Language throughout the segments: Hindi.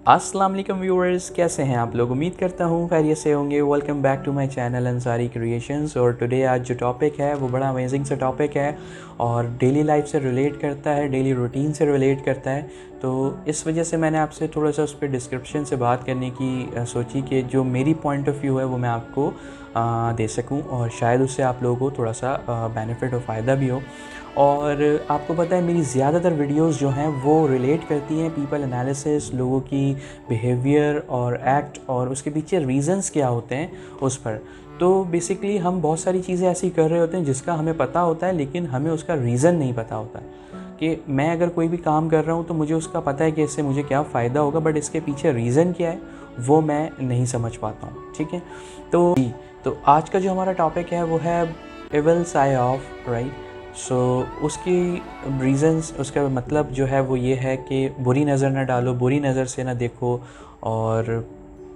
अस्सलाम वालेकुम व्यूअर्स, कैसे हैं आप लोग। उम्मीद करता हूँ खैरियत से होंगे। Welcome back to my channel Ansari creations. और टुडे आज जो टॉपिक है वो बड़ा अमेजिंग सा टॉपिक है और डेली लाइफ से रिलेट करता है, डेली रूटीन से रिलेट करता है। तो इस वजह से मैंने आपसे थोड़ा सा उस पर डिस्क्रिप्शन से बात करने की सोची कि जो मेरी पॉइंट ऑफ व्यू है वो मैं आपको दे सकूं और शायद उससे आप लोगों को थोड़ा सा बेनिफिट और फ़ायदा भी हो। और आपको पता है मेरी ज़्यादातर वीडियोस जो हैं वो रिलेट करती हैं पीपल एनालिसिस, लोगों की बिहेवियर और एक्ट और उसके पीछे रीज़न्स क्या होते हैं उस पर। तो बेसिकली हम बहुत सारी चीज़ें ऐसी कर रहे होते हैं जिसका हमें पता होता है लेकिन हमें उसका रीज़न नहीं पता होता है कि मैं अगर कोई भी काम कर रहा हूँ तो मुझे उसका पता है कि इससे मुझे क्या फ़ायदा होगा, बट इसके पीछे रीज़न क्या है वो मैं नहीं समझ पाता हूँ। ठीक है, तो आज का जो हमारा टॉपिक है वो है एविल साइड ऑफ राइट। सो उसकी रीज़न्स, उसका मतलब जो है वो ये है कि बुरी नज़र ना डालो, बुरी नज़र से ना देखो और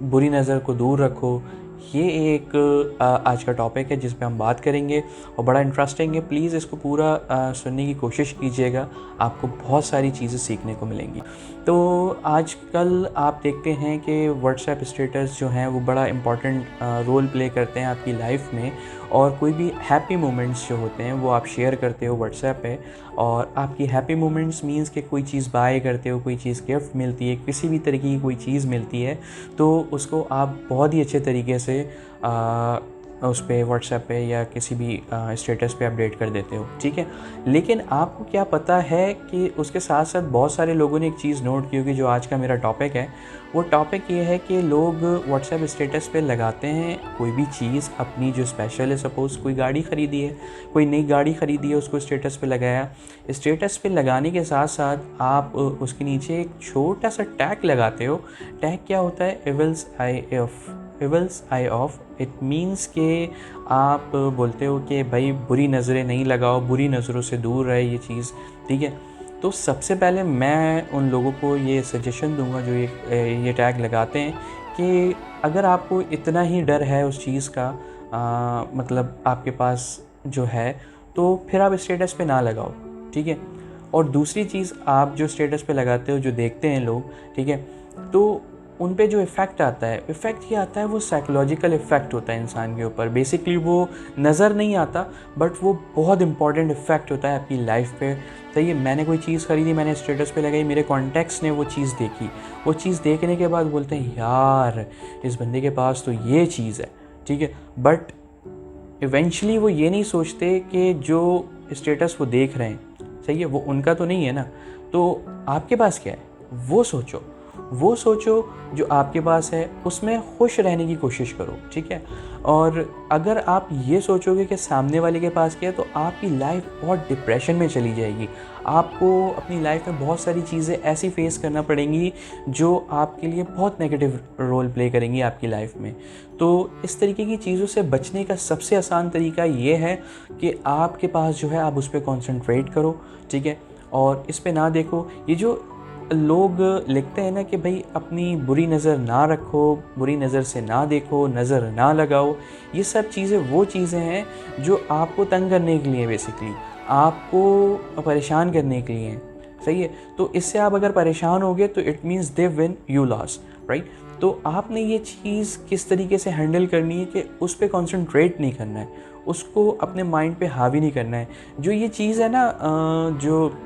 बुरी नज़र को दूर रखो। ये एक आज का टॉपिक है जिस पे हम बात करेंगे और बड़ा इंटरेस्टिंग है। प्लीज़ इसको पूरा सुनने की कोशिश कीजिएगा, आपको बहुत सारी चीज़ें सीखने को मिलेंगी। तो आजकल आप देखते हैं कि व्हाट्सएप स्टेटस जो हैं वो बड़ा इम्पॉर्टेंट रोल प्ले करते हैं आपकी लाइफ में। और कोई भी हैप्पी मोमेंट्स जो होते हैं वो आप शेयर करते हो व्हाट्सएप पे, और आपकी हैप्पी मोमेंट्स मींस कि कोई चीज़ बाय करते हो, कोई चीज़ गिफ्ट मिलती है, किसी भी तरीके की कोई चीज़ मिलती है तो उसको आप बहुत ही अच्छे तरीके से उस पर व्हाट्सएप पे या किसी भी स्टेटस पे अपडेट कर देते हो। ठीक है, लेकिन आपको क्या पता है कि उसके साथ साथ बहुत सारे लोगों ने एक चीज़ नोट की होगी जो आज का मेरा टॉपिक है। वो टॉपिक ये है कि लोग व्हाट्सएप स्टेटस पे लगाते हैं कोई भी चीज़ अपनी जो स्पेशल है। सपोज़ कोई गाड़ी ख़रीदी है, कोई नई गाड़ी ख़रीदी है, उसको स्टेटस पे लगाया। स्टेटस पे लगाने के साथ साथ आप उसके नीचे एक छोटा सा टैग लगाते हो। टैग क्या होता है? Evils I of. It means कि आप बोलते हो कि भाई बुरी नज़रें नहीं लगाओ, बुरी नज़रों से दूर रहे ये चीज़। ठीक है, तो सबसे पहले मैं उन लोगों को ये सजेशन दूंगा जो ये टैग लगाते हैं कि अगर आपको इतना ही डर है उस चीज़ का, मतलब आपके पास जो है, तो फिर आप स्टेटस पे ना लगाओ। ठीक है, और दूसरी चीज़, आप जो स्टेटस पे लगाते हो, जो देखते हैं लोग, ठीक है, तो उन पे जो इफ़ेक्ट आता है, इफ़ेक्ट ये आता है वो साइकोलॉजिकल इफ़ेक्ट होता है इंसान के ऊपर। बेसिकली वो नज़र नहीं आता बट वो बहुत इंपॉर्टेंट इफ़ेक्ट होता है आपकी लाइफ पे। सही है, मैंने कोई चीज़ ख़रीदी, मैंने स्टेटस पे लगाई, मेरे कॉन्टेक्ट्स ने वो चीज़ देखी, वो चीज़ देखने के बाद बोलते हैं यार इस बंदे के पास तो ये चीज़ है। ठीक है, बट इवेंचुअली वो ये नहीं सोचते कि जो स्टेटस वो देख रहे हैं, सही है, वो उनका तो नहीं है ना। तो आपके पास क्या है वो सोचो जो आपके पास है, उसमें खुश रहने की कोशिश करो। ठीक है, और अगर आप ये सोचोगे कि सामने वाले के पास क्या है तो आपकी लाइफ बहुत डिप्रेशन में चली जाएगी। आपको अपनी लाइफ में बहुत सारी चीज़ें ऐसी फेस करना पड़ेंगी जो आपके लिए बहुत नेगेटिव रोल प्ले करेंगी आपकी लाइफ में। तो इस तरीके की चीज़ों से बचने का सबसे आसान तरीका ये है कि आपके पास जो है आप उस पर कॉन्सेंट्रेट करो। ठीक है, और इस पे ना देखो। ये जो लोग लिखते हैं ना कि भाई अपनी बुरी नज़र ना रखो, बुरी नज़र से ना देखो, नज़र ना लगाओ, ये सब चीज़ें वो चीज़ें हैं जो आपको तंग करने के लिए, बेसिकली आपको परेशान करने के लिए हैं। सही है, तो इससे आप अगर परेशान होगे तो it means they win, you loss, right. तो आपने ये चीज़ किस तरीके से हैंडल करनी है कि उस पर कॉन्सेंट्रेट नहीं करना है, उसको अपने माइंड पे हावी नहीं करना है। जो ये चीज़ है ना, जो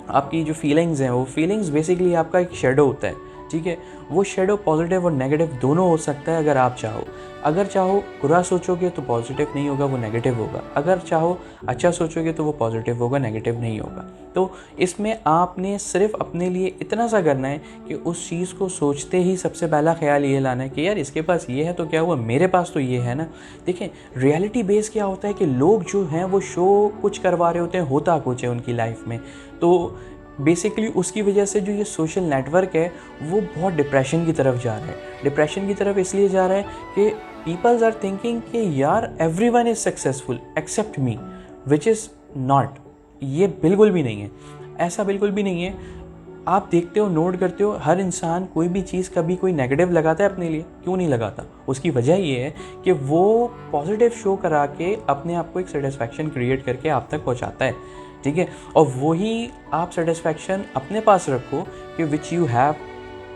आपकी जो फीलिंग्स हैं, वो फीलिंग्स बेसिकली आपका एक शेडो होता है। ठीक है, वो शेडो पॉजिटिव और नेगेटिव दोनों हो सकता है अगर आप चाहो। अगर चाहो बुरा सोचोगे तो पॉजिटिव नहीं होगा, वो नेगेटिव होगा। अगर चाहो अच्छा सोचोगे तो वो पॉजिटिव होगा, नेगेटिव नहीं होगा। तो इसमें आपने सिर्फ अपने लिए इतना सा करना है कि उस चीज़ को सोचते ही सबसे पहला ख्याल ये लाना है कि यार इसके पास ये है तो क्या हुआ, मेरे पास तो ये है ना। देखें, रियलिटी बेस क्या होता है कि लोग जो हैं वो शो कुछ करवा रहे होते हैं, होता कुछ है उनकी लाइफ में। तो बेसिकली उसकी वजह से जो ये सोशल नेटवर्क है वो बहुत डिप्रेशन की तरफ जा रहा है। डिप्रेशन की तरफ इसलिए जा रहा है कि पीपल्स आर थिंकिंग कि यार everyone is successful except me, which is not. ये बिल्कुल भी नहीं है, ऐसा बिल्कुल भी नहीं है। आप देखते हो, नोट करते हो, हर इंसान कोई भी चीज़ कभी कोई नेगेटिव लगाता है अपने लिए, क्यों नहीं लगाता? उसकी वजह ये है कि वो पॉजिटिव शो करा के अपने आप को एक सेटिस्फैक्शन क्रिएट करके आप तक पहुंचाता है। ठीक है, और वही आप सेटिस्फैक्शन अपने पास रखो कि which you have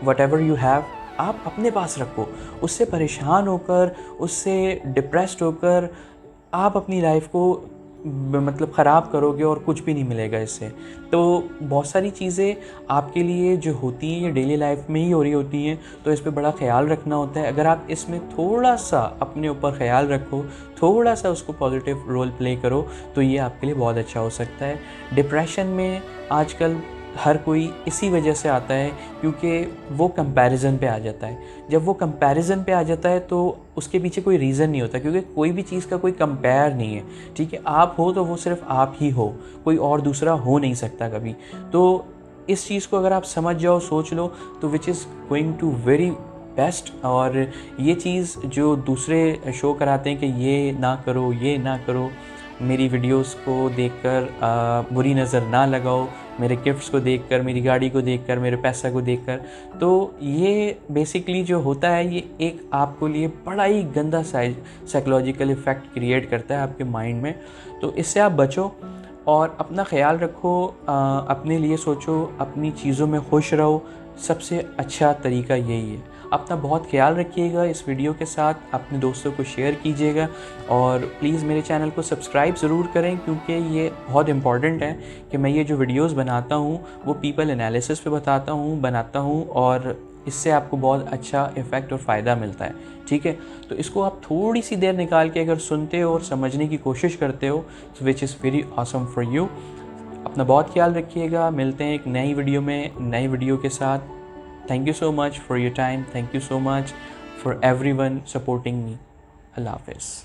what ever you have आप अपने पास रखो। उससे परेशान होकर, उससे डिप्रेस्ड होकर आप अपनी लाइफ को मतलब ख़राब करोगे और कुछ भी नहीं मिलेगा इससे। तो बहुत सारी चीज़ें आपके लिए जो होती हैं ये डेली लाइफ में ही हो रही होती हैं, तो इस पे बड़ा ख़्याल रखना होता है। अगर आप इसमें थोड़ा सा अपने ऊपर ख़्याल रखो, थोड़ा सा उसको पॉजिटिव रोल प्ले करो, तो ये आपके लिए बहुत अच्छा हो सकता है। डिप्रेशन में आजकल हर कोई इसी वजह से आता है क्योंकि वो कंपैरिज़न पे आ जाता है। जब वो कंपैरिज़न पे आ जाता है तो उसके पीछे कोई रीज़न नहीं होता, क्योंकि कोई भी चीज़ का कोई कंपेयर नहीं है, ठीक है। आप हो तो वो सिर्फ आप ही हो, कोई और दूसरा हो नहीं सकता कभी। तो इस चीज़ को अगर आप समझ जाओ, सोच लो, तो which is going to very best. और ये चीज़ जो दूसरे शो कराते हैं कि ये ना करो, ये ना करो, मेरी वीडियोस को देखकर बुरी नज़र ना लगाओ, मेरे गिफ्ट्स को देखकर, मेरी गाड़ी को देखकर, मेरे पैसा को देखकर, तो ये बेसिकली जो होता है ये एक आपको लिए बड़ा ही गंदा साइकोलॉजिकल इफ़ेक्ट क्रिएट करता है आपके माइंड में। तो इससे आप बचो और अपना ख्याल रखो, अपने लिए सोचो, अपनी चीज़ों में खुश रहो। सबसे अच्छा तरीका यही है। अपना बहुत ख्याल रखिएगा। इस वीडियो के साथ अपने दोस्तों को शेयर कीजिएगा और प्लीज़ मेरे चैनल को सब्सक्राइब ज़रूर करें, क्योंकि ये बहुत इम्पॉर्टेंट है कि मैं ये जो वीडियोस बनाता हूँ वो पीपल एनालिसिस पे बनाता हूँ और इससे आपको बहुत अच्छा इफ़ेक्ट और फ़ायदा मिलता है, ठीक है। तो इसको आप थोड़ी सी देर निकाल के अगर सुनते हो और समझने की कोशिश करते हो, which is very awesome for you. अपना बहुत ख्याल रखिएगा। मिलते हैं एक नई वीडियो में, नई वीडियो के साथ। Thank you so much for your time. Thank you so much for everyone supporting me. Allah Hafiz.